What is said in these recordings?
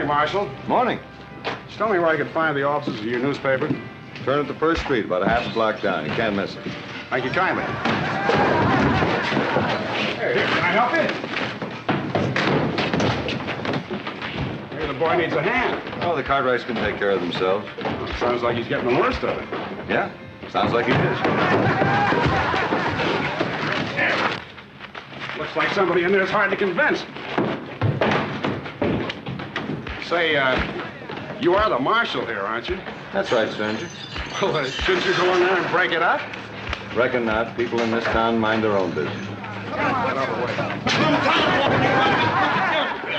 Morning, Marshal. Morning. Just tell me where I can find the offices of your newspaper. Turn at the first street, about a half a block down. You can't miss it. Thank you kindly. Here, can I help you? Maybe the boy needs a hand. Oh, the Cartwrights can take care of themselves. Well, it sounds like he's getting the worst of it. Yeah, sounds like he is. Looks like somebody in there's hard to convince. Say, you are the marshal here, aren't you? That's right, stranger. Well, shouldn't you go in there and break it up? Reckon not. People in this town mind their own business.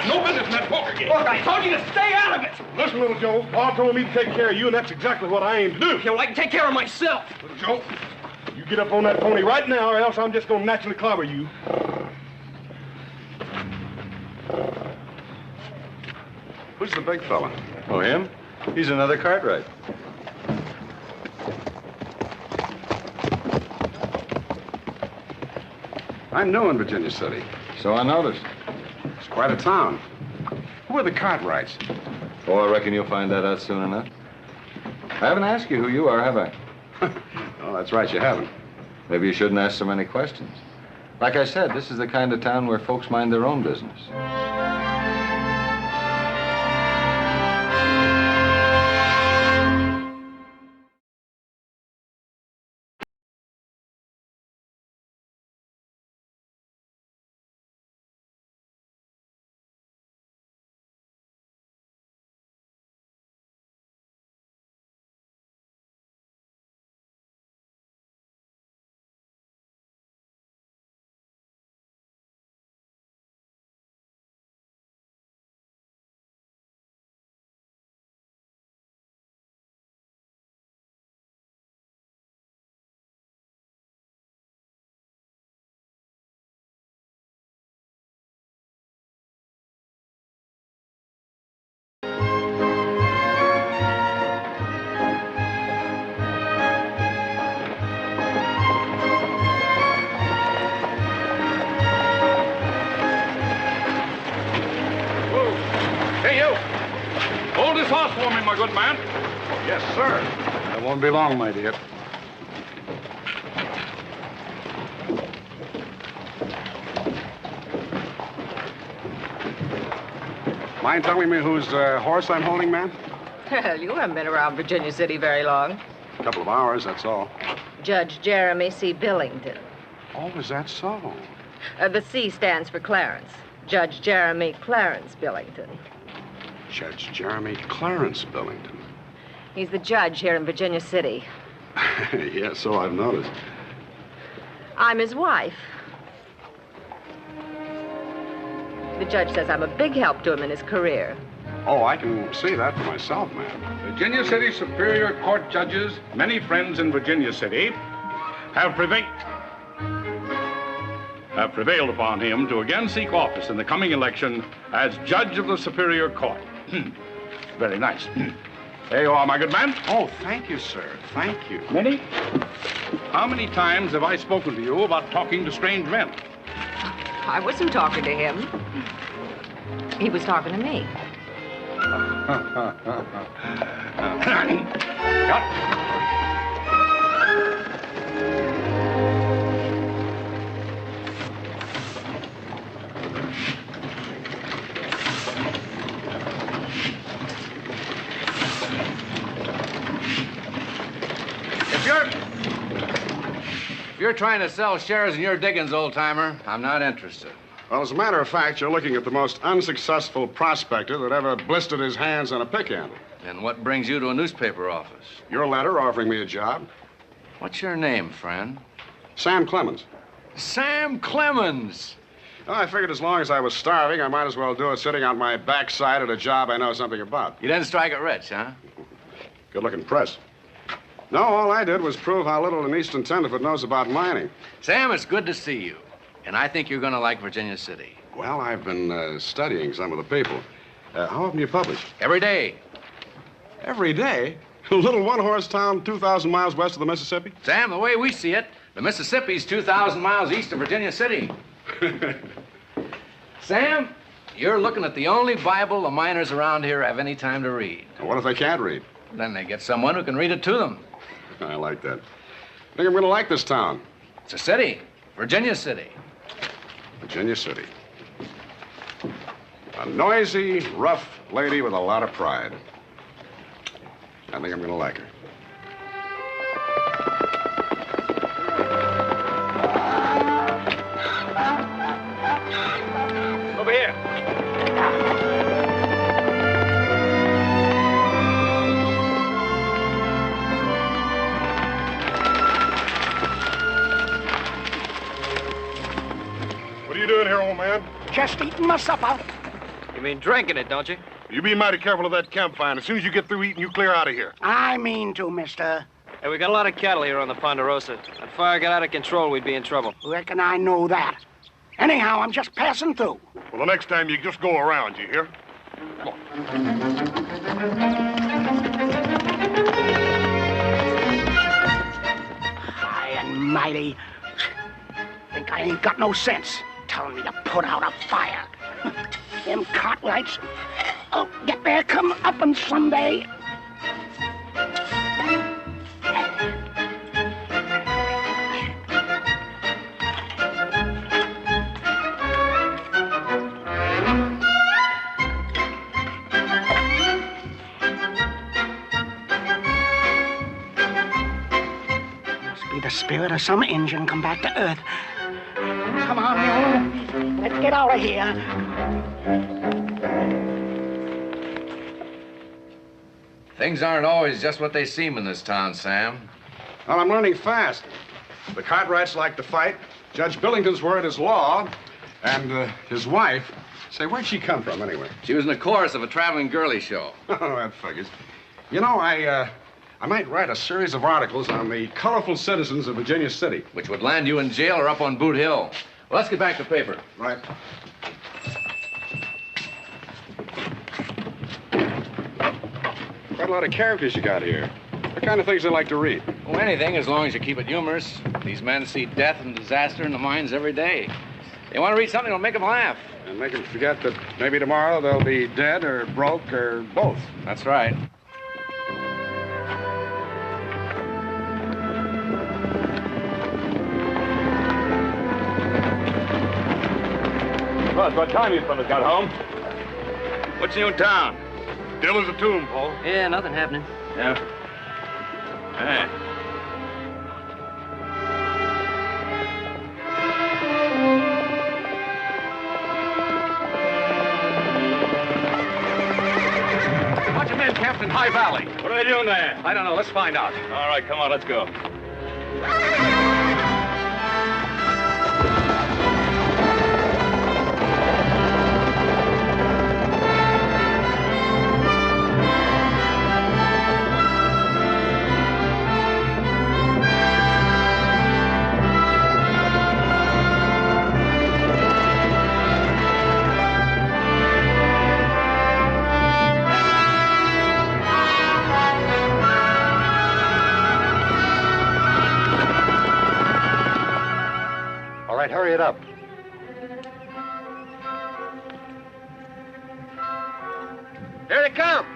No business in that poker game. Look, I told you to stay out of it. Listen, little Joe, Pa told me to take care of you, and that's exactly what I aim to do. Yeah, well, I can take care of myself. Little Joe, you get up on that pony right now, or else I'm just going to naturally clobber you. Who's the big fella? Oh, him? He's another Cartwright. I'm new in Virginia City. So I noticed. It's quite a town. Who are the Cartwrights? Oh, I reckon you'll find that out soon enough. I haven't asked you who you are, have I? Oh, that's right, you haven't. Maybe you shouldn't ask so many questions. Like I said, this is the kind of town where folks mind their own business. For me, my good man. Yes, sir. That won't be long, my dear. Mind telling me whose horse I'm holding, ma'am? Well, you haven't been around Virginia City very long. A couple of hours, that's all. Judge Jeremy C. Billington. Oh, is that so? The C stands for Clarence. Judge Jeremy Clarence Billington. Judge Jeremy Clarence Billington. He's the judge here in Virginia City. Yes, so I've noticed. I'm his wife. The judge says I'm a big help to him in his career. Oh, I can see that for myself, ma'am. Virginia City Superior Court judges, many friends in Virginia City, have prevailed upon him to again seek office in the coming election as judge of the Superior Court. Very nice. There you are, my good man. Oh, thank you, sir. Thank you. Many? How many times have I spoken to you about talking to strange men? I wasn't talking to him. He was talking to me. If you're trying to sell shares in your diggings, old-timer, I'm not interested. Well, as a matter of fact, you're looking at the most unsuccessful prospector that ever blistered his hands on a pick handle. And what brings you to a newspaper office? Your letter offering me a job. What's your name, friend? Sam Clemens. Sam Clemens! Well, I figured as long as I was starving, I might as well do it sitting on my backside at a job I know something about. You didn't strike it rich, huh? Good-looking press. No, all I did was prove how little an Eastern Tenderfoot knows about mining. Sam, it's good to see you. And I think you're going to like Virginia City. Well, I've been studying some of the people. How often do you publish? Every day. Every day? A little one-horse town 2,000 miles west of the Mississippi? Sam, the way we see it, the Mississippi's 2,000 miles east of Virginia City. Sam, You're looking at the only Bible the miners around here have any time to read. Now, what if they can't read? Then they get someone who can read it to them. I like that. I think I'm going to like this town. It's a city. Virginia City. Virginia City. A noisy, rough lady with a lot of pride. I think I'm going to like her. Over here. What are you doing here, old man? Just eating my supper. You mean drinking it, don't you? You be mighty careful of that campfire. As soon as you get through eating, you clear out of here. I mean to, mister. Hey, we got a lot of cattle here on the Ponderosa. If fire got out of control, we'd be in trouble. Reckon I know that. Anyhow, I'm just passing through. Well, the next time you just go around, you hear? Come on. High and mighty. Think I ain't got no sense. Telling me to put out a fire. Them Cartwrights. Oh, get their come up on someday. Must be the spirit of some engine come back to Earth. Come on, Mule. Let's get out of here. Things aren't always just what they seem in this town, Sam. Well, I'm learning fast. The Cartwrights like to fight. Judge Billington's word is law. And his wife... Say, where'd she come from, anyway? She was in the chorus of a traveling girly show. Oh, that figures. You know, I might write a series of articles on the colorful citizens of Virginia City. Which would land you in jail or up on Boot Hill. Well, let's get back to paper. Right. Quite a lot of characters you got here. What kind of things they like to read? Well, anything, as long as you keep it humorous. These men see death and disaster in the mines every day. They want to read something that'll make them laugh. And make them forget that maybe tomorrow they'll be dead or broke or both. That's right. Well, it's what time you fellas got home. What's new in town? Still as a tomb, Paul. Yeah, nothing happening. Yeah. Hey. Bunch of men camped in High Valley. What are they doing there? I don't know. Let's find out. All right, come on, let's go. All right, hurry it up. Here they come.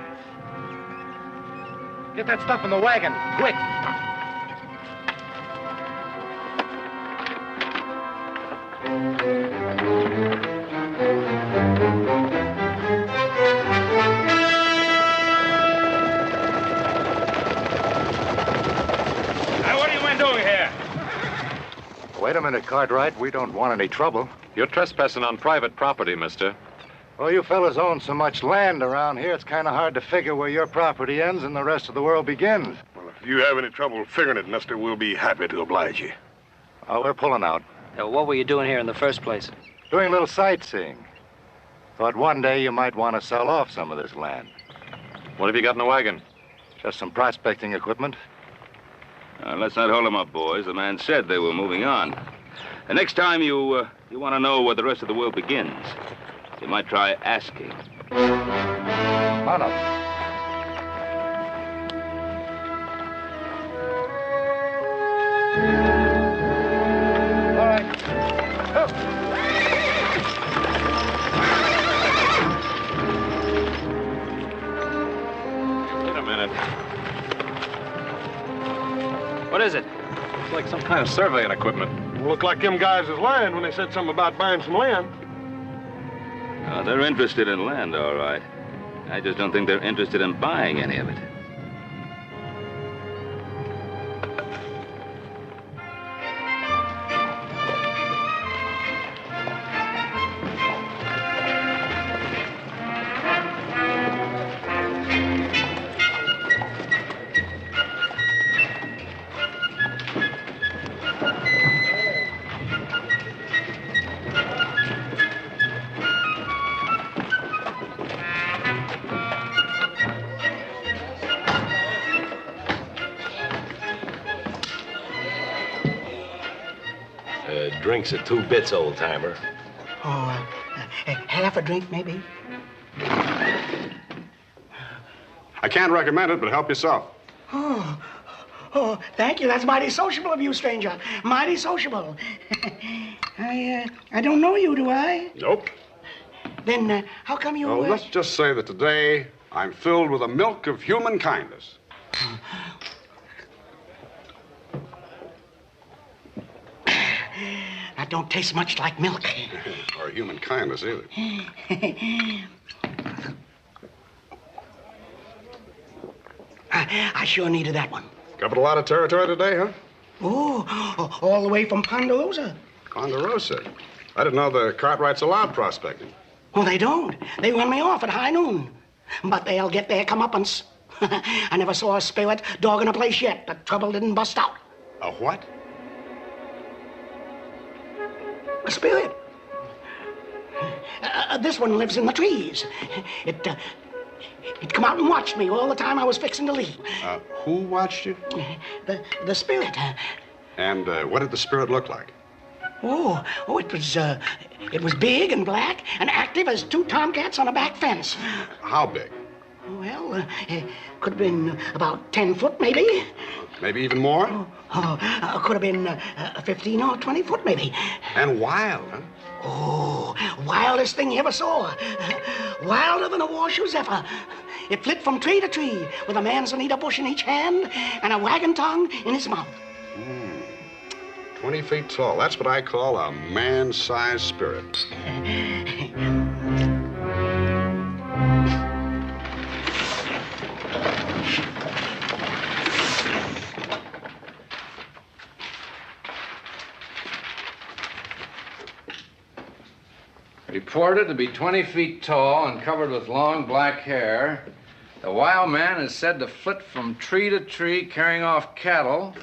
Get that stuff in the wagon, quick. Now, what are you men doing here? Wait a minute, Cartwright. We don't want any trouble. You're trespassing on private property, mister. Well, you fellas own so much land around here, it's kind of hard to figure where your property ends and the rest of the world begins. Well, if you have any trouble figuring it, mister, we'll be happy to oblige you. Oh, we're pulling out. What were you doing here in the first place? Doing a little sightseeing. Thought one day you might want to sell off some of this land. What have you got in the wagon? Just some prospecting equipment. Let's not hold them up, boys. The man said they were moving on. The next time you want to know where the rest of the world begins, you might try asking. Come on up. All right. Up. What is it? It's like some kind of surveying equipment. Looked like them guys is lying when they said something about buying some land. They're interested in land, all right. I just don't think they're interested in buying any of it. Drinks at 2 bits, old-timer. Oh, half a drink, maybe? I can't recommend it, but help yourself. Oh, thank you. That's mighty sociable of you, stranger. Mighty sociable. I don't know you, do I? Nope. Then how come you... Well, let's just say that today I'm filled with the milk of human kindness. That don't taste much like milk. Or human kindness, either. I sure needed that one. Covered a lot of territory today, huh? Oh, all the way from Ponderosa. Ponderosa. I didn't know the Cartwrights allowed prospecting. Oh, they don't. They run me off at high noon. But they'll get their comeuppance. I never saw a spirit dogging a place yet. The trouble didn't bust out. A what? A spirit. This one lives in the trees. It come out and watched me all the time I was fixing to leave. Who watched you? The spirit. And what did the spirit look like? Oh, it was big and black and active as 2 tomcats on a back fence. How big? Well, could have been about 10 foot, maybe. Maybe even more? Could have been 15 or 20 foot, maybe. And wild, huh? Oh, wildest thing you ever saw. Wilder than a horseshoe zephyr. It flit from tree to tree with a manzanita bush in each hand and a wagon tongue in his mouth. 20 feet tall. That's what I call a man-sized spirit. Reported to be 20 feet tall and covered with long black hair, the wild man is said to flit from tree to tree carrying off cattle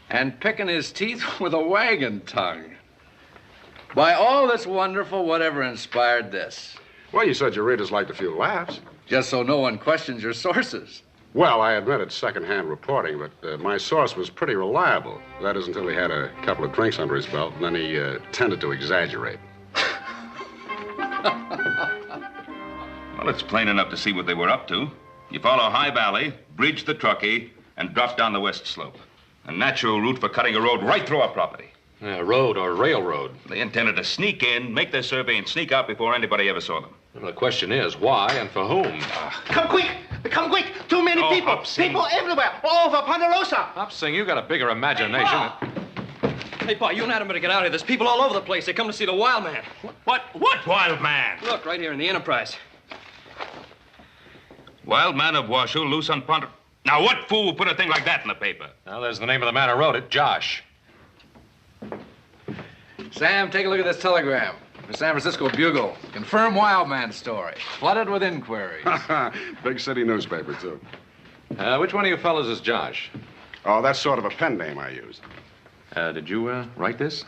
and picking his teeth with a wagon tongue. By all that's wonderful, whatever inspired this? Well, you said your readers liked a few laughs. Just so no one questions your sources. Well, I admit it's second-hand reporting, but my source was pretty reliable. That is until he had a couple of drinks under his belt, and then he tended to exaggerate. Well, it's plain enough to see what they were up to. You follow High Valley, bridge the Truckee, and drop down the west slope. A natural route for cutting a road right through our property. Road or railroad. They intended to sneak in, make their survey, and sneak out before anybody ever saw them. Well, the question is, why and for whom? Come quick! Come quick! Too many people! Upsing. People everywhere! All over Ponderosa! Upsing, you got a bigger imagination. Hey, Pa, you and Adam better get out of here. There's people all over the place. They come to see the wild man. What wild man? Look, right here in the Enterprise. Wild man of Washoe, loose on Ponder... Now, what fool would put a thing like that in the paper? Well, there's the name of the man who wrote it, Josh. Sam, take a look at this telegram. The San Francisco Bugle. Confirm wild man story. Flooded with inquiries. Big city newspaper, too. Which one of you fellas is Josh? Oh, that's sort of a pen name I use. Did you write this?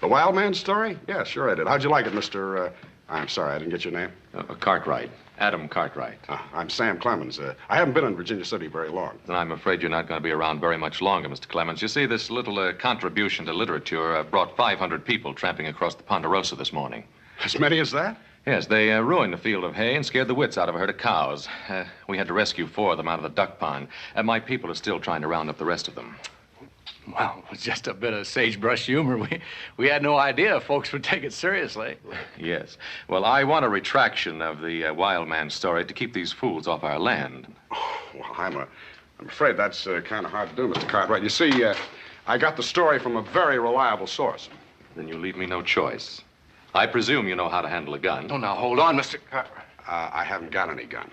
The Wild Man story? Yeah, sure I did. How'd you like it, Mr. I'm sorry, I didn't get your name. Cartwright. Adam Cartwright. I'm Sam Clemens. I haven't been in Virginia City very long. Then I'm afraid you're not going to be around very much longer, Mr. Clemens. You see, this little contribution to literature brought 500 people tramping across the Ponderosa this morning. As many as that? Yes, they ruined the field of hay and scared the wits out of a herd of cows. We had to rescue 4 of them out of the duck pond. My people are still trying to round up the rest of them. Well, it was just a bit of sagebrush humor. We had no idea folks would take it seriously. Yes. Well, I want a retraction of the wild man story to keep these fools off our land. Oh, well, I'm afraid that's kind of hard to do, Mr. Cartwright. You see, I got the story from a very reliable source. Then you leave me no choice. I presume you know how to handle a gun. Oh, now, hold on, Mr. Cartwright. I haven't got any gun.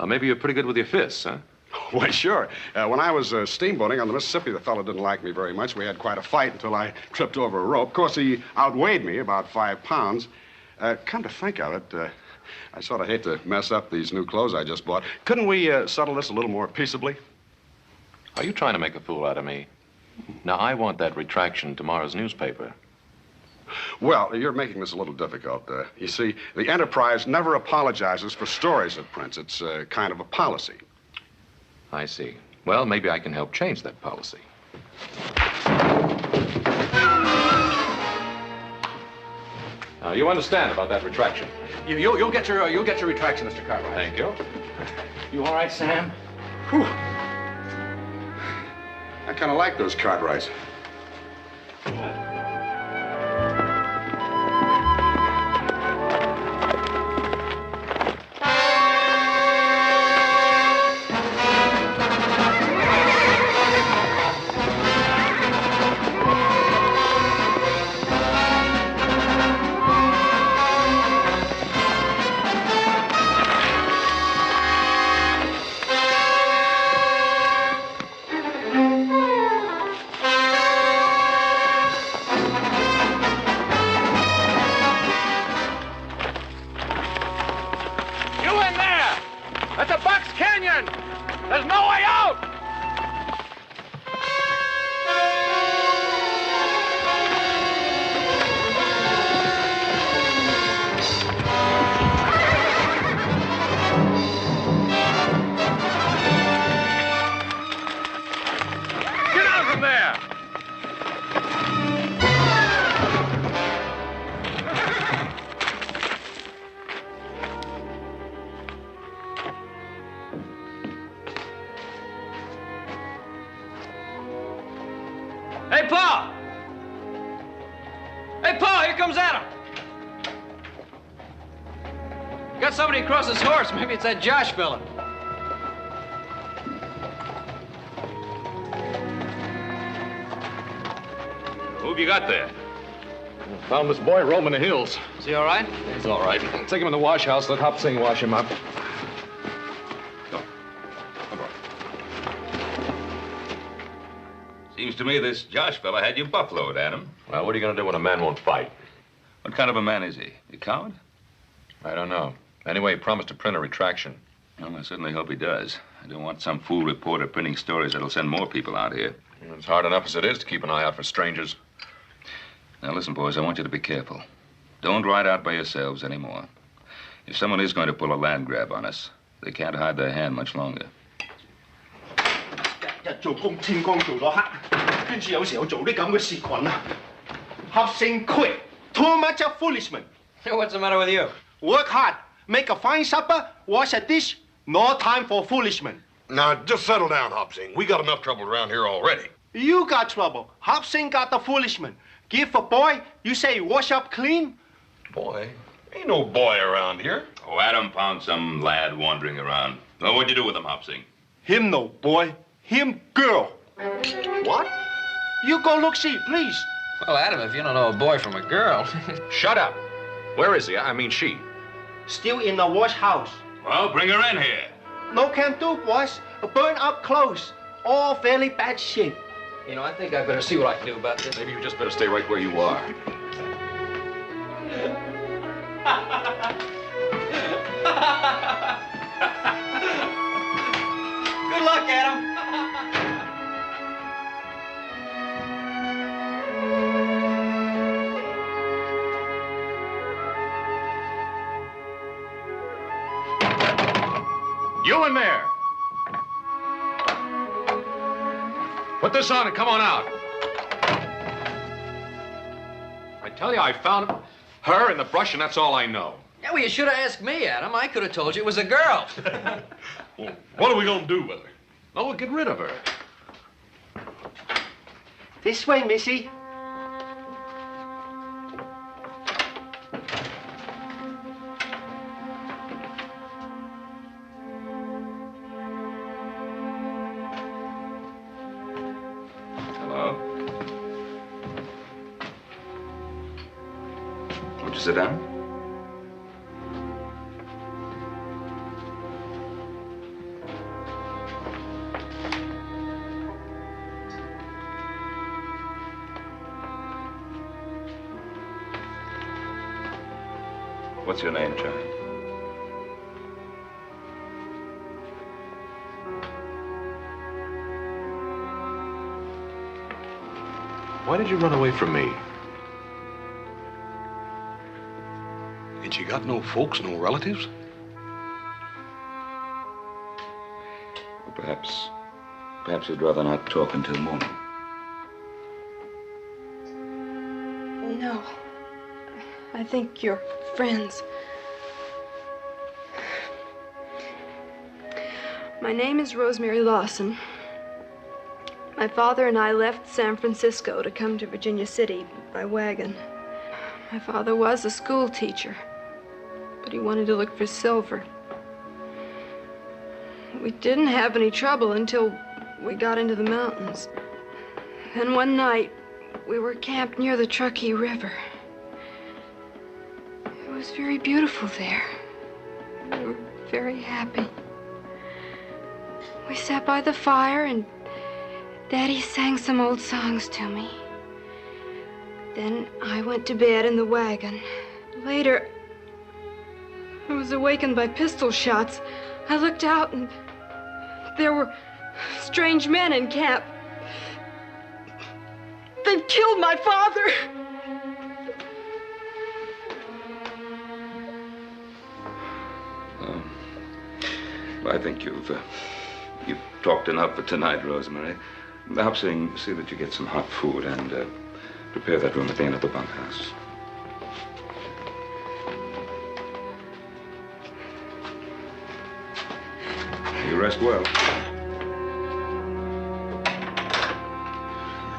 Maybe you're pretty good with your fists, huh? Why, sure. When I was steamboating on the Mississippi, the fellow didn't like me very much. We had quite a fight until I tripped over a rope. Of course, he outweighed me about 5 pounds. Come to think of it, I sort of hate to mess up these new clothes I just bought. Couldn't we settle this a little more peaceably? Are you trying to make a fool out of me? Now, I want that retraction in tomorrow's newspaper. Well, you're making this a little difficult. You see, the Enterprise never apologizes for stories it prints. It's kind of a policy. I see. Well, maybe I can help change that policy. Now, you understand about that retraction? You'll get your retraction, Mr. Cartwright. Thank you. You all right, Sam? Whew. I kind of like those Cartwrights. Hey, Paul! Hey, Paul, here comes Adam. Got somebody across his horse. Maybe it's that Josh fella. Who've you got there? Found this boy roaming the hills. Is he all right? He's all right. Take him in the wash house. Let Hop Sing wash him up. Go. Come on. Seems to me this Josh fella had you buffaloed, Adam. Well, what are you going to do when a man won't fight? What kind of a man is he? A coward? I don't know. Anyway, he promised to print a retraction. Well, I certainly hope he does. I don't want some fool reporter printing stories that'll send more people out here. It's hard enough as it is to keep an eye out for strangers. Now, listen, boys, I want you to be careful. Don't ride out by yourselves anymore. If someone is going to pull a land grab on us, they can't hide their hand much longer. 日做工天光做到黑，跟住有時候做啲咁嘅事群啊，合成 quit, too much of foolishness. What's the matter with you? Work hard, make a fine supper, wash a dish, no time for foolishness. Now, just settle down, Hopsing. We got enough trouble around here already. You got trouble. Hobson got the foolishness. Give a boy, you say wash up clean? Boy? Ain't no boy around here. Oh, Adam found some lad wandering around. Well, what'd you do with him, Hopsing? Him no boy, him girl. What? You go look see, please. Well, Adam, if you don't know a boy from a girl. Shut up. Where is he? I mean, she. Still in the wash house. Well, bring her in here. No can do, boys. Burn up clothes. All very bad shape. You know, I think I better see what I can do about this. Maybe you just better stay right where you are. Good luck, Adam. You in there! Put this on and come on out. I tell you, I found her in the brush, and that's all I know. Yeah, well, you should have asked me, Adam. I could have told you it was a girl. Well, what are we gonna do with her? Oh, we'll get rid of her. This way, Missy. you sit down? What's your name, child? Why did you run away from me? Ain't you got no folks, no relatives? Well, perhaps you'd rather not talk until morning. No. I think you're friends. My name is Rosemary Lawson. My father and I left San Francisco to come to Virginia City by wagon. My father was a school teacher, but he wanted to look for silver. We didn't have any trouble until we got into the mountains. Then one night, we were camped near the Truckee River. It was very beautiful there. We were very happy. We sat by the fire and Daddy sang some old songs to me. Then I went to bed in the wagon. Later, I was awakened by pistol shots. I looked out and there were strange men in camp. They've killed my father. Well, I think you've talked enough for tonight, Rosemary. Perhaps see that you get some hot food and prepare that room at the end of the bunkhouse. You rest well.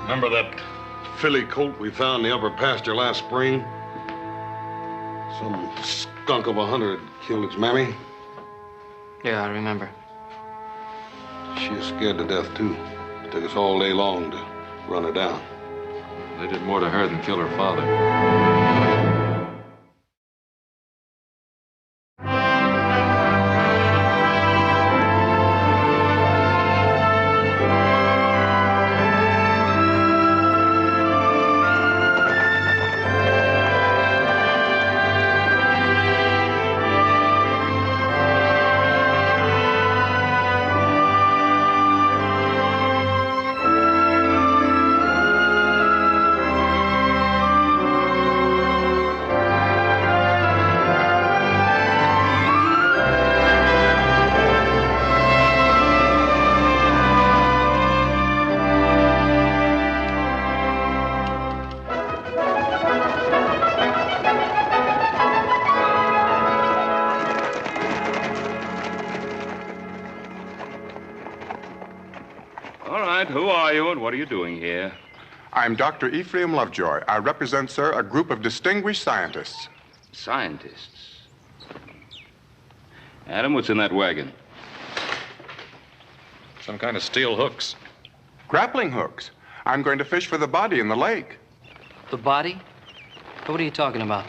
Remember that filly colt we found in the upper pasture last spring? Some skunk of a hunter had killed its mammy. Yeah, I remember. She was scared to death, too. It took us all day long to run her down. They did more to her than kill her father. Who are you and what are you doing here? I'm Dr. Ephraim Lovejoy. I represent, sir, a group of distinguished scientists. Scientists? Adam, what's in that wagon? Some kind of steel hooks. Grappling hooks. I'm going to fish for the body in the lake. The body? What are you talking about?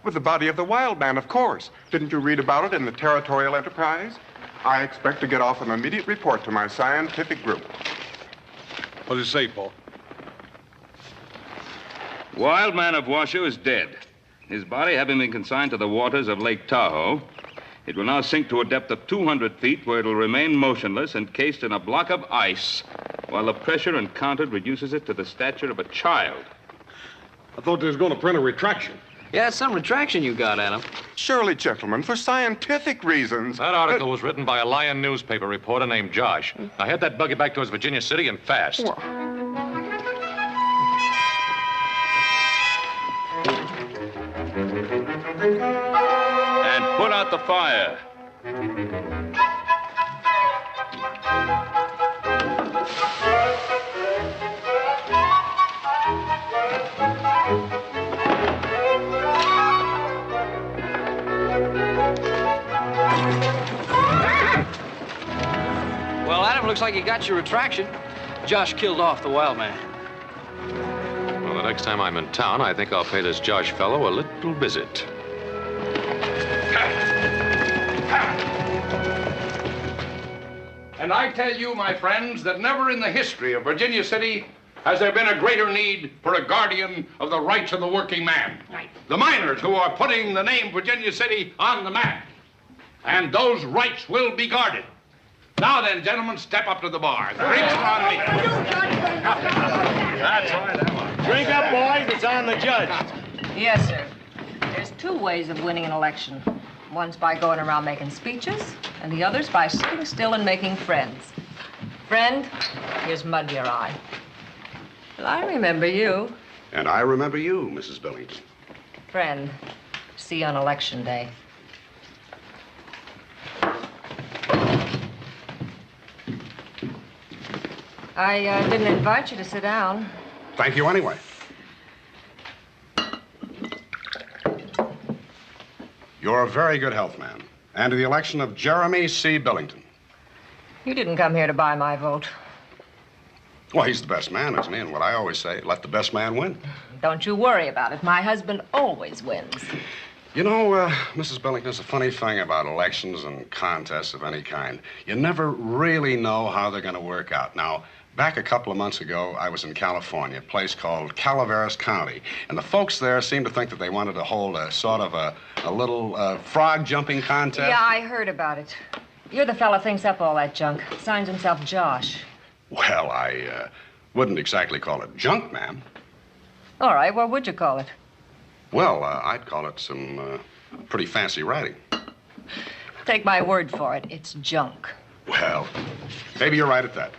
With the body of the wild man, of course. Didn't you read about it in the Territorial Enterprise? I expect to get off an immediate report to my scientific group. What does it say, Paul? Wild Man of Washoe is dead. His body having been consigned to the waters of Lake Tahoe, it will now sink to a depth of 200 feet where it will remain motionless, encased in a block of ice, while the pressure encountered reduces it to the stature of a child. I thought they was going to print a retraction. Yeah, it's some retraction you got, Adam. Surely, gentlemen, for scientific reasons. That article was written by a Lion newspaper reporter named Josh. Now head that buggy back towards Virginia City and fast. And put out the fire. Well, Adam, looks like you got your retraction. Josh killed off the wild man. Well, the next time I'm in town, I think I'll pay this Josh fellow a little visit. And I tell you, my friends, that never in the history of Virginia City has there been a greater need for a guardian of the rights of the working man. Right. The miners who are putting the name Virginia City on the map. And those rights will be guarded. Now then, gentlemen, step up to the bar. The drinks are on me. That's right. Drink up, boys. It's on the judge. Yes, sir. There's two ways of winning an election. One's by going around making speeches, and the other's by sitting still and making friends. Friend, here's mud to your eye. Well, I remember you. And I remember you, Mrs. Billington. Friend, see you on election day. I didn't invite you to sit down. Thank you anyway. You're a very good health man. And to the election of Jeremy C. Billington. You didn't come here to buy my vote. Well, he's the best man, isn't he? And what I always say, let the best man win. Don't you worry about it. My husband always wins. You know, Mrs. Billington, there's a funny thing about elections and contests of any kind. You never really know how they're going to work out. Now, back a couple of months ago, I was in California, a place called Calaveras County. And the folks there seemed to think that they wanted to hold a sort of a little frog jumping contest. Yeah, I heard about it. You're the fella thinks up all that junk. Signs himself Josh. Well, I wouldn't exactly call it junk, ma'am. All right, what would you call it? Well, I'd call it some pretty fancy writing. Take my word for it, it's junk. Well, maybe you're right at that.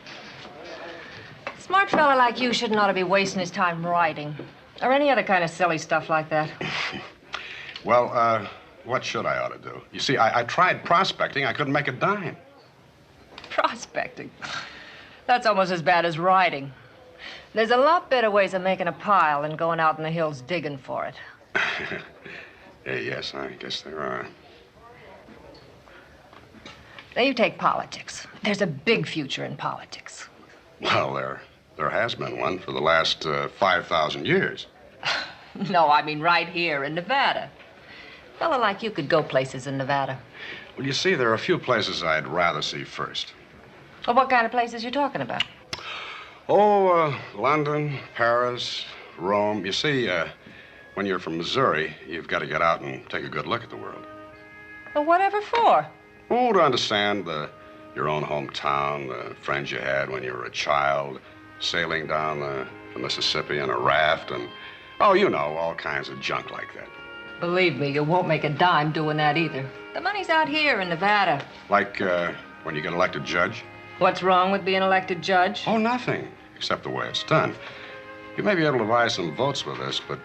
A smart fella like you shouldn't ought to be wasting his time writing. Or any other kind of silly stuff like that. Well, what should I ought to do? You see, I tried prospecting. I couldn't make a dime. Prospecting? That's almost as bad as writing. There's a lot better ways of making a pile than going out in the hills digging for it. Yes, I guess there are. Now, you take politics. There's a big future in politics. Well, there has been one for the last 5,000 years. No, I mean right here in Nevada. A fella like you could go places in Nevada. Well, you see, there are a few places I'd rather see first. Well, what kind of places you talking about? Oh, London, Paris, Rome. You see, when you're from Missouri, you've got to get out and take a good look at the world. Well, whatever for? Oh, to understand your own hometown, the friends you had when you were a child, sailing down the Mississippi in a raft, and, oh, you know, all kinds of junk like that. Believe me, you won't make a dime doing that either. The money's out here in Nevada. Like when you get elected judge? What's wrong with being elected judge? Oh, nothing, except the way it's done. You may be able to buy some votes with this, but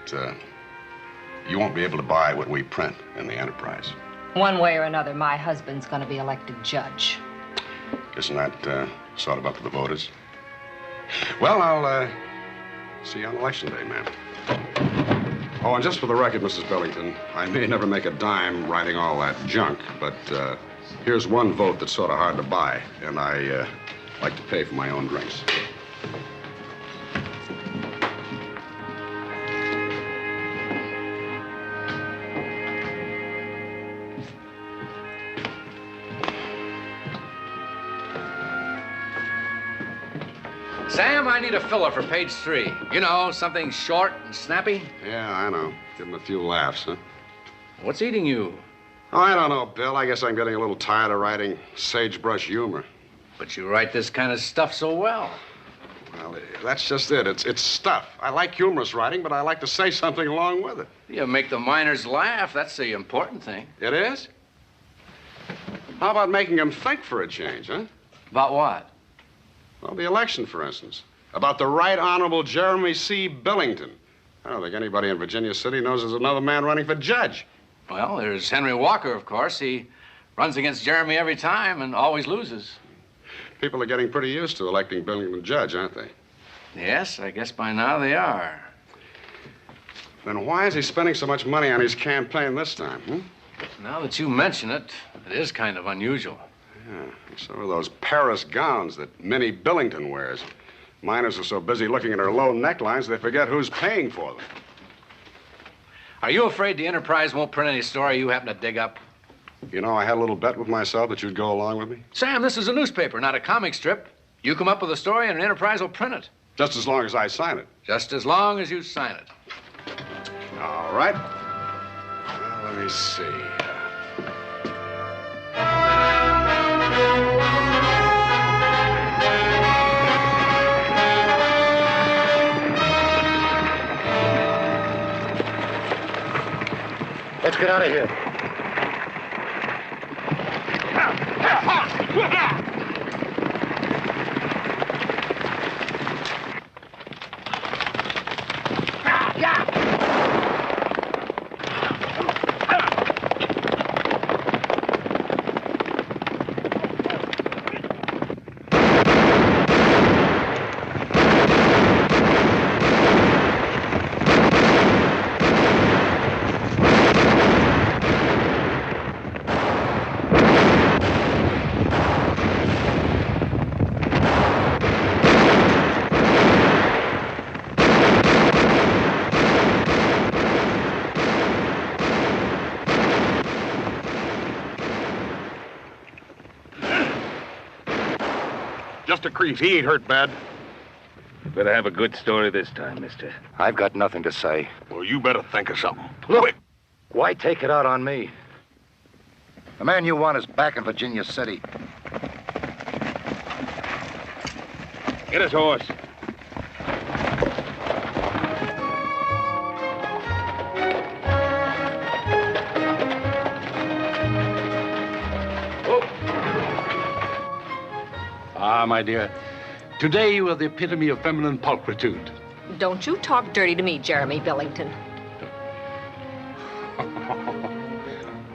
you won't be able to buy what we print in the Enterprise. One way or another, my husband's going to be elected judge. Isn't that sort of up to the voters? Well, I'll see you on Election Day, ma'am. Oh, and just for the record, Mrs. Billington, I may never make a dime writing all that junk, but here's one vote that's sort of hard to buy, and I like to pay for my own drinks. Sam, I need a filler for page 3. You know, something short and snappy. Yeah, I know. Give him a few laughs, huh? What's eating you? Oh, I don't know, Bill. I guess I'm getting a little tired of writing sagebrush humor. But you write this kind of stuff so well. Well, that's just it. It's stuff. I like humorous writing, but I like to say something along with it. You make the miners laugh. That's the important thing. It is? How about making them think for a change, huh? About what? Well, the election, for instance. About the Right Honorable Jeremy C. Billington. I don't think anybody in Virginia City knows there's another man running for judge. Well, there's Henry Walker, of course. He runs against Jeremy every time and always loses. People are getting pretty used to electing Billington judge, aren't they? Yes, I guess by now they are. Then why is he spending so much money on his campaign this time, hmm? Now that you mention it, it is kind of unusual. Yeah, some of those Paris gowns that Minnie Billington wears. Miners are so busy looking at their low necklines, they forget who's paying for them. Are you afraid the Enterprise won't print any story you happen to dig up? You know, I had a little bet with myself that you'd go along with me. Sam, this is a newspaper, not a comic strip. You come up with a story and Enterprise will print it. Just as long as I sign it. Just as long as you sign it. All right. Well, let me see. Let's get out of here. Just a crease. He ain't hurt bad. You better have a good story this time, mister. I've got nothing to say. Well, you better think of something. Look, why take it out on me? The man you want is back in Virginia City. Get his horse. Ah, my dear, today you are the epitome of feminine pulchritude. Don't you talk dirty to me, Jeremy Billington.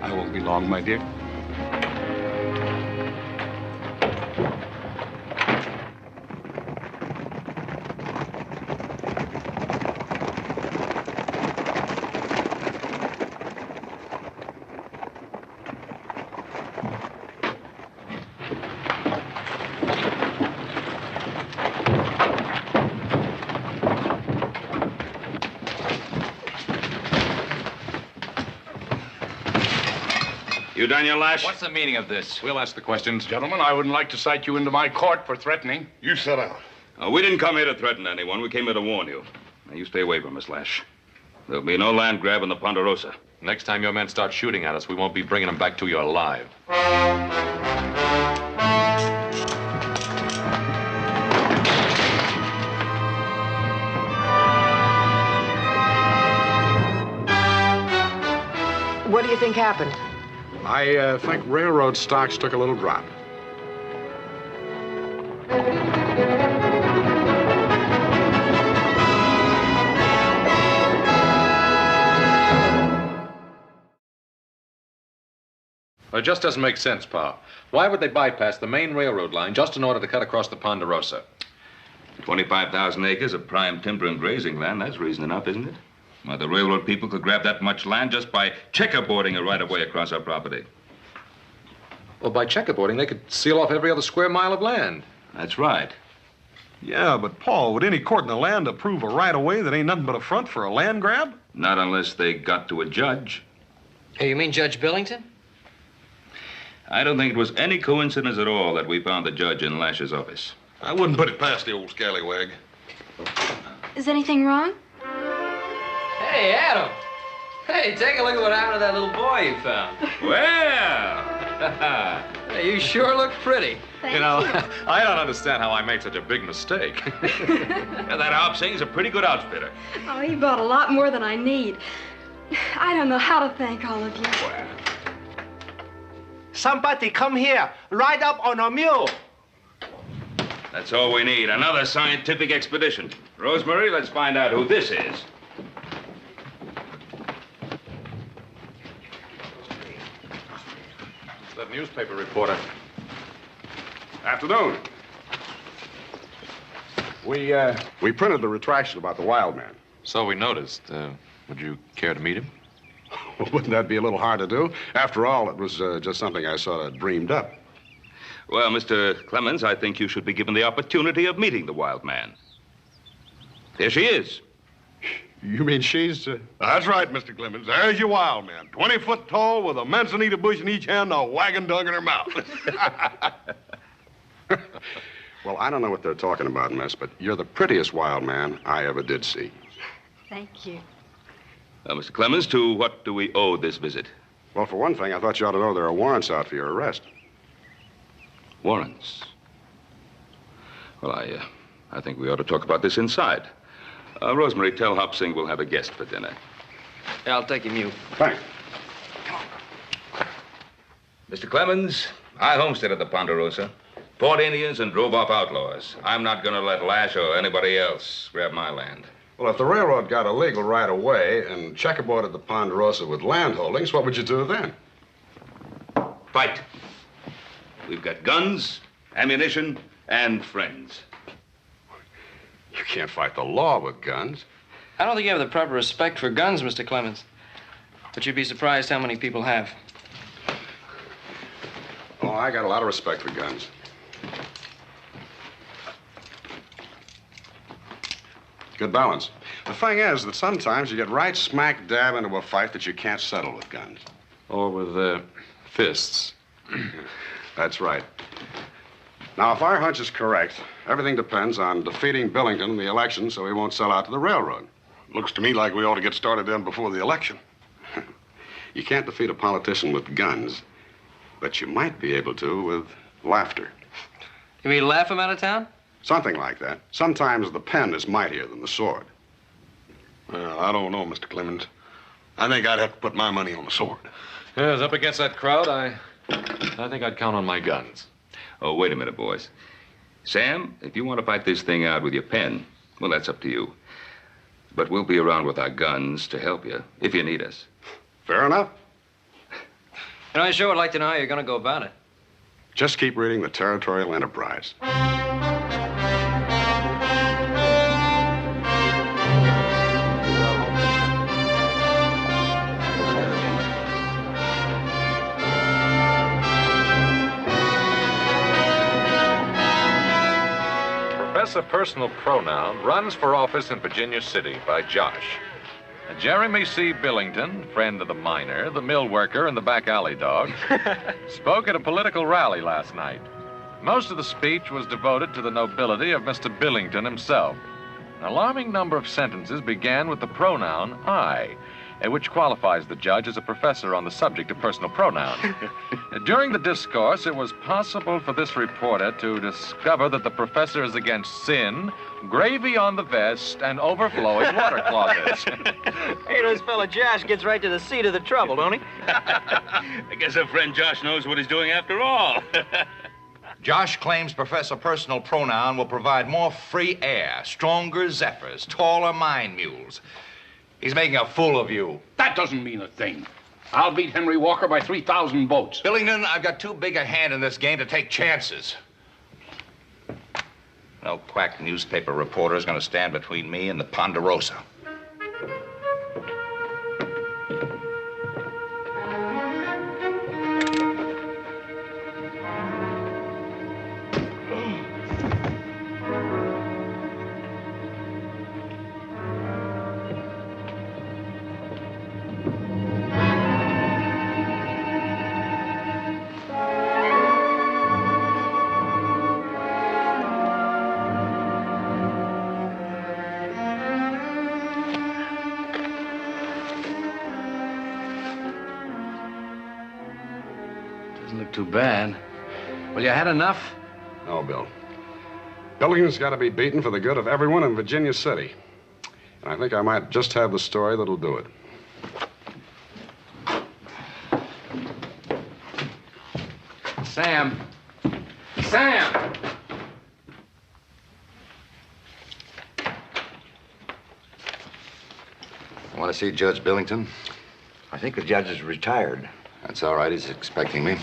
I won't be long, my dear. You done your lash? What's the meaning of this? We'll ask the questions. Gentlemen, I wouldn't like to cite you into my court for threatening. You sit down. We didn't come here to threaten anyone. We came here to warn you. Now, you stay away from us, Lash. There'll be no land grab in the Ponderosa. Next time your men start shooting at us, we won't be bringing them back to you alive. What do you think happened? I think railroad stocks took a little drop. Well, it just doesn't make sense, Pa. Why would they bypass the main railroad line just in order to cut across the Ponderosa? 25,000 acres of prime timber and grazing land. That's reason enough, isn't it? Well, the railroad people could grab that much land just by checkerboarding a right-of-way across our property. Well, by checkerboarding, they could seal off every other square mile of land. That's right. Yeah, but Paul, would any court in the land approve a right-of-way that ain't nothing but a front for a land grab? Not unless they got to a judge. Hey, you mean Judge Billington? I don't think it was any coincidence at all that we found the judge in Lash's office. I wouldn't put it past the old scallywag. Is anything wrong? Hey, Adam. Hey, take a look at what happened to that little boy you found. Well. Hey, you sure look pretty. Thank You know, I don't understand how I made such a big mistake. Yeah, that Hop Singh's a pretty good outfitter. Oh, he bought a lot more than I need. I don't know how to thank all of you. Well. Somebody come here. Ride up on a mule. That's all we need. Another scientific expedition. Rosemary, let's find out who this is. That newspaper reporter. Afternoon. We printed the retraction about the wild man. So we noticed. Would you care to meet him? Wouldn't that be a little hard to do? After all, it was just something I sort of dreamed up. Well, Mr. Clemens, I think you should be given the opportunity of meeting the wild man. There she is. You mean she's... That's right, Mr. Clemens. There's your wild man. 20 foot tall with a manzanita bush in each hand and a wagon dog in her mouth. Well, I don't know what they're talking about, miss, but you're the prettiest wild man I ever did see. Thank you. Mr. Clemens, to what do we owe this visit? Well, for one thing, I thought you ought to know there are warrants out for your arrest. Warrants? Well, I think we ought to talk about this inside. Rosemary, tell Hop Sing we'll have a guest for dinner. Yeah, I'll take him, you. Thanks. Mr. Clemens, I homesteaded the Ponderosa, fought Indians, and drove off outlaws. I'm not going to let Lash or anybody else grab my land. Well, if the railroad got a legal right of way and checkerboarded the Ponderosa with land holdings, what would you do then? Fight. We've got guns, ammunition, and friends. You can't fight the law with guns. I don't think you have the proper respect for guns, Mr. Clemens. But you'd be surprised how many people have. Oh, I got a lot of respect for guns. Good balance. The thing is that sometimes you get right smack dab into a fight that you can't settle with guns. Or with fists. That's right. Now, if our hunch is correct, everything depends on defeating Billington in the election so he won't sell out to the railroad. Looks to me like we ought to get started then before the election. You can't defeat a politician with guns, but you might be able to with laughter. You mean laugh him out of town? Something like that. Sometimes the pen is mightier than the sword. Well, I don't know, Mr. Clemens. I think I'd have to put my money on the sword. Yes, up against that crowd, I think I'd count on my guns. Oh, wait a minute, boys. Sam, if you want to fight this thing out with your pen, well, that's up to you. But we'll be around with our guns to help you if you need us. Fair enough. And I sure would like to know how you're going to go about it. Just keep reading the Territorial Enterprise. Professor Personal Pronoun runs for office in Virginia City by Josh. Jeremy C. Billington, friend of the miner, the mill worker, and the back alley dog, spoke at a political rally last night. Most of the speech was devoted to the nobility of Mr. Billington himself. An alarming number of sentences began with the pronoun I, which qualifies the judge as a professor on the subject of personal pronoun. During the discourse, it was possible for this reporter to discover that the professor is against sin, gravy on the vest, and overflowing water closets. Hey, this fella Josh gets right to the seat of the trouble, don't he? I guess our friend Josh knows what he's doing after all. Josh claims Professor Personal Pronoun will provide more free air, stronger zephyrs, taller mine mules. He's making a fool of you. That doesn't mean a thing. I'll beat Henry Walker by 3,000 votes. Billington, I've got too big a hand in this game to take chances. No quack newspaper reporter is going to stand between me and the Ponderosa. Too bad. Well, you had enough? No, Bill. Billington's got to be beaten for the good of everyone in Virginia City. And I think I might just have the story that'll do it. Sam. Sam! I want to see Judge Billington. I think the judge is retired. That's all right. He's expecting me.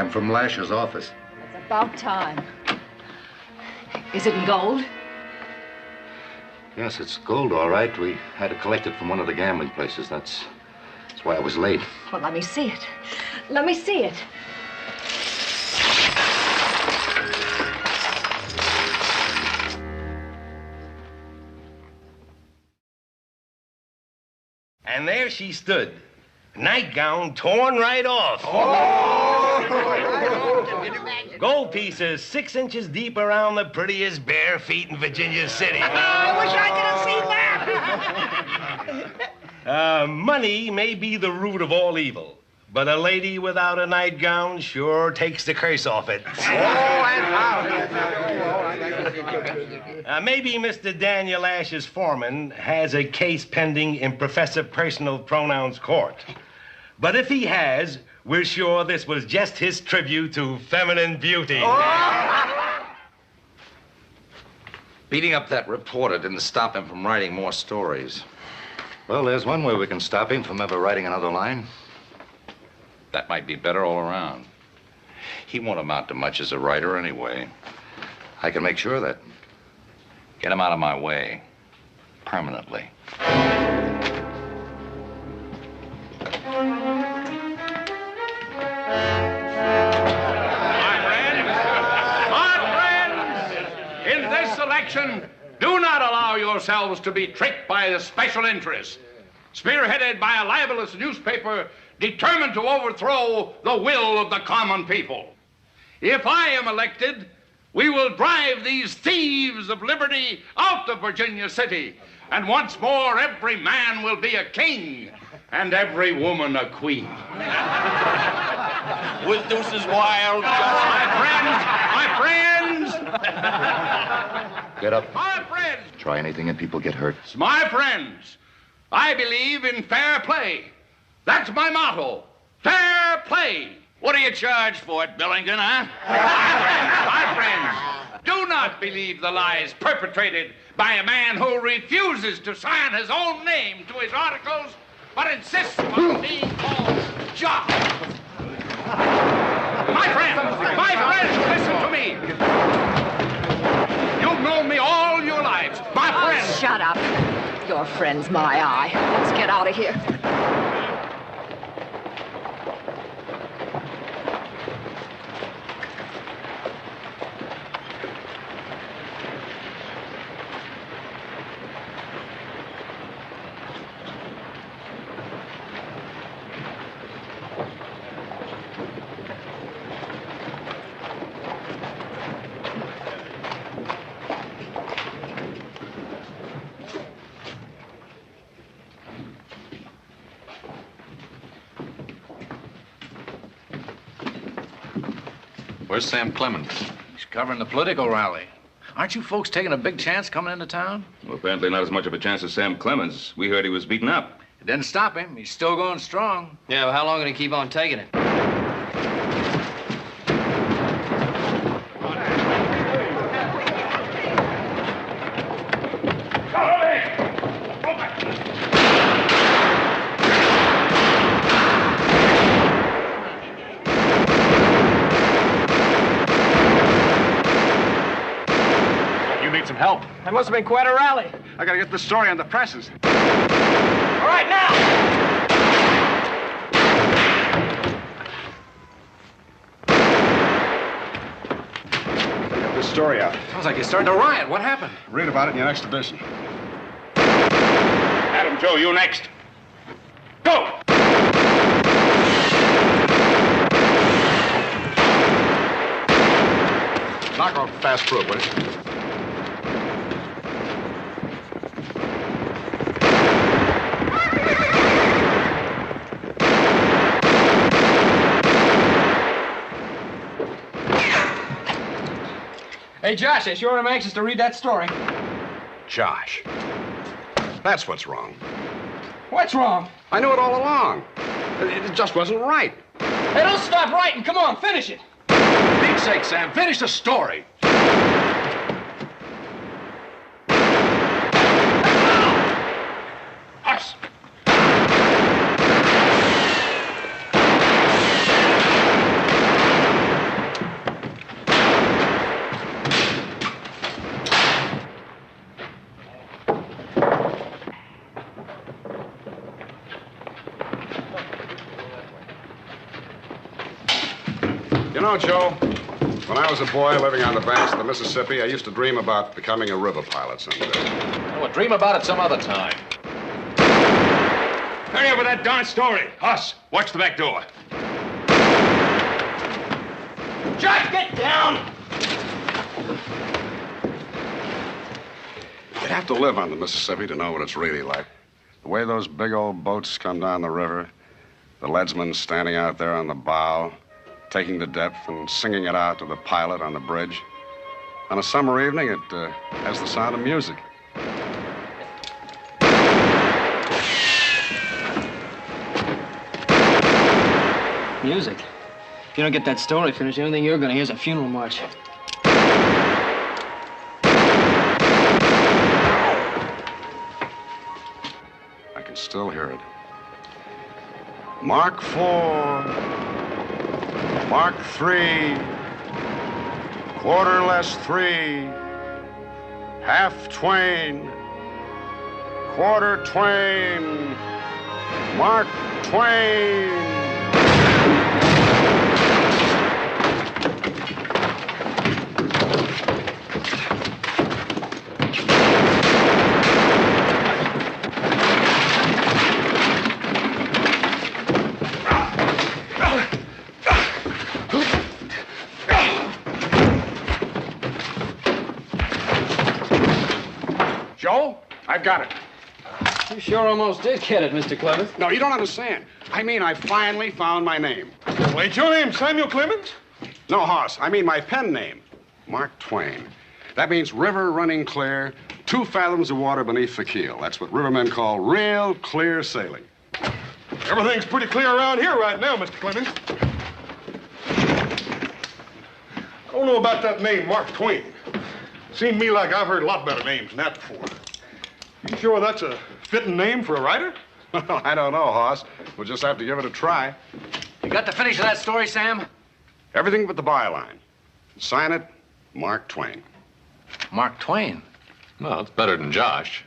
I'm from Lash's office. It's about time. Is it in gold? Yes, it's gold, all right. We had to collect it from one of the gambling places. That's why I was late. Well, let me see it. Let me see it. And there she stood, nightgown torn right off. Gold pieces 6 inches deep around the prettiest bare feet in Virginia City. I wish I could have seen that. Money may be the root of all evil, but a lady without a nightgown sure takes the curse off it. Maybe Mr. Daniel Ash's foreman has a case pending in Professor Personal Pronouns Court. But if he has, we're sure this was just his tribute to feminine beauty. Beating up that reporter didn't stop him from writing more stories. Well, there's one way we can stop him from ever writing another line. That might be better all around. He won't amount to much as a writer anyway. I can make sure of that. Get him out of my way. Permanently. In this election, do not allow yourselves to be tricked by the special interests, spearheaded by a libelous newspaper determined to overthrow the will of the common people. If I am elected, we will drive these thieves of liberty out of Virginia City, and once more every man will be a king and every woman a queen. With deuces wild. My friends! Get up. My friends! Try anything and people get hurt. My friends, I believe in fair play. That's my motto. Fair play. What do you charge for it, Billington, huh? My friends, do not believe the lies perpetrated by a man who refuses to sign his own name to his articles, but insists on being called John. My friends, listen to me. You've known me all your lives. My friends. Shut up. Your friend's my eye. Let's get out of here. Where's Sam Clemens? He's covering the political rally. Aren't you folks taking a big chance coming into town? Well, apparently not as much of a chance as Sam Clemens. We heard he was beaten up. It didn't stop him. He's still going strong. Yeah, well, how long can he keep on taking it? Help. That must have been quite a rally. I gotta get the story on the presses. All right, now! Get this story out. Sounds like you're starting to riot. What happened? Read about it in your next edition. Adam, Joe, you next. Go! Knock off fast through it, will you? Hey, Josh, I sure am anxious to read that story. Josh. That's what's wrong. What's wrong? I knew it all along. It just wasn't right. Hey, don't stop writing. Come on, finish it. For Pete's sake, Sam, finish the story. Us. know, Joe, when I was a boy living on the banks of the Mississippi, I used to dream about becoming a river pilot someday. Well, dream about it some other time. Hurry up with that darn story. Hoss, watch the back door. Josh, get down! You'd have to live on the Mississippi to know what it's really like. The way those big old boats come down the river, the leadsman standing out there on the bow, taking the depth and singing it out to the pilot on the bridge. On a summer evening, it has the sound of music. Music? If you don't get that story finished, the only thing you're gonna hear is a funeral march. I can still hear it. Mark 4, Mark 3, quarter less 3, half Twain, quarter Twain, Mark Twain. Joe, I've got it. You sure almost did get it, Mr. Clemens. No, you don't understand. I mean, I finally found my name. Well, ain't your name Samuel Clemens? No, Hoss, I mean my pen name. Mark Twain. That means river running clear, 2 fathoms of water beneath the keel. That's what rivermen call real clear sailing. Everything's pretty clear around here right now, Mr. Clemens. I don't know about that name, Mark Twain. Seemed to me like I've heard a lot better names than that before. You sure that's a fitting name for a writer? I don't know, Hoss. We'll just have to give it a try. You got the finish of that story, Sam? Everything but the byline. Sign it, Mark Twain. Mark Twain? Well, it's better than Josh.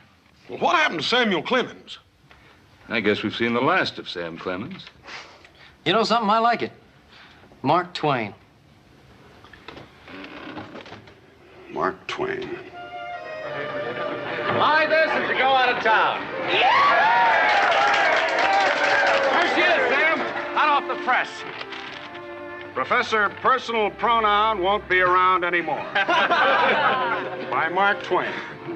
Well, what happened to Samuel Clemens? I guess we've seen the last of Sam Clemens. You know something? I like it. Mark Twain. Mark Twain. My this is to go out of town. There she is, Sam. Hot off the press. Professor Personal Pronoun won't be around anymore. By Mark Twain.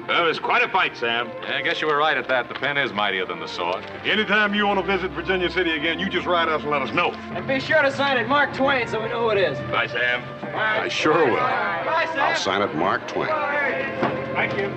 Well, it's quite a fight, Sam. Yeah, I guess you were right at that. The pen is mightier than the sword. Anytime you want to visit Virginia City again, you just write us and let us know. And be sure to sign it Mark Twain so we know who it is. Bye, Sam. I sure will. Bye, Sam. I'll sign it Mark Twain. Thank you.